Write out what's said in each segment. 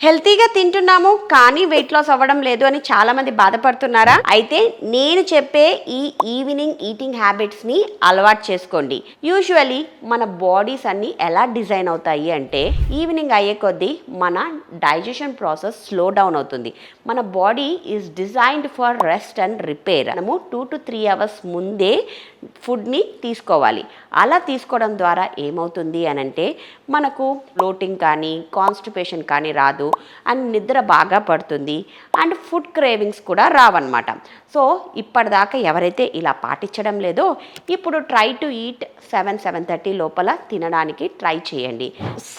హెల్తీగా తింటున్నాము కానీ వెయిట్ లాస్ అవ్వడం లేదు అని చాలా మంది బాధపడుతున్నారా? అయితే నేను చెప్పే ఈ ఈవినింగ్ ఈటింగ్ హ్యాబిట్స్ ని అలవాటు చేసుకోండి. యూజువలీ మన బాడీస్ అన్ని ఎలా డిజైన్ అవుతాయి అంటే ఈవినింగ్ అయ్యే కొద్దీ మన డైజెషన్ ప్రాసెస్ స్లో డౌన్ అవుతుంది. మన body is designed for rest and repair. మనము 2 to 3 అవర్స్ ముందే ఫుడ్ని తీసుకోవాలి. అలా తీసుకోవడం ద్వారా ఏమవుతుంది అని అంటే మనకు బ్లోటింగ్ కానీ కాన్స్టిపేషన్ కానీ రాదు అండ్ నిద్ర బాగా పడుతుంది అండ్ ఫుడ్ క్రేవింగ్స్ కూడా రావన్నమాట. సో ఇప్పటిదాకా ఎవరైతే ఇలా పాటించడం లేదో ఇప్పుడు ట్రై టు ఈట్ 7-7:30 లోపల తినడానికి ట్రై చేయండి.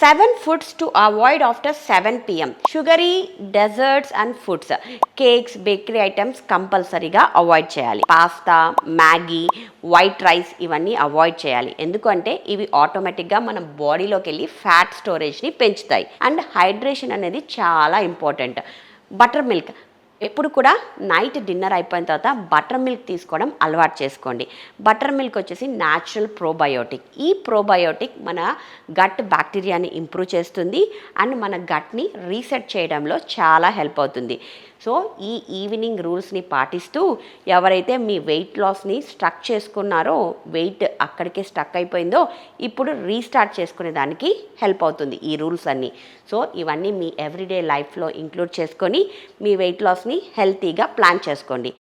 7 foods to avoid after 7 PM. Sugary desserts and foods, cakes, bakery items కంపల్సరీగా అవాయిడ్ చేయాలి. పాస్తా, మ్యాగీ, వైట్ రైస్ ఇవన్నీ అవాయిడ్ చేయాలి. ఎందుకంటే ఇవి ఆటోమేటిక్గా మన బాడీలోకి వెళ్ళి ఫ్యాట్ స్టోరేజ్ని పెంచుతాయి. అండ్ హైడ్రేషన్ అనేది చాలా ఇంపార్టెంట్. బటర్ మిల్క్ ఎప్పుడు కూడా నైట్ డిన్నర్ అయిపోయిన తర్వాత బటర్ మిల్క్ తీసుకోవడం అలవాటు చేసుకోండి. బటర్ మిల్క్ వచ్చేసి న్యాచురల్ ప్రోబయోటిక్. ఈ ప్రోబయోటిక్ మన గట్ బ్యాక్టీరియాని ఇంప్రూవ్ చేస్తుంది అండ్ మన గట్ని రీసెట్ చేయడంలో చాలా హెల్ప్ అవుతుంది. సో ఈ ఈవినింగ్ రూల్స్ని పాటిస్తూ ఎవరైతే మీ వెయిట్ లాస్ని స్ట్రక్ చేసుకున్నారో, వెయిట్ అక్కడికే స్టక్ అయిపోయిందో, ఇప్పుడు రీస్టార్ట్ చేసుకునే దానికి హెల్ప్ అవుతుంది ఈ రూల్స్ అన్నీ. సో ఇవన్నీ మీ ఎవ్రీడే లైఫ్లో ఇంక్లూడ్ చేసుకొని మీ వెయిట్ లాస్ని హెల్తీగా ప్లాన్ చేసుకోండి.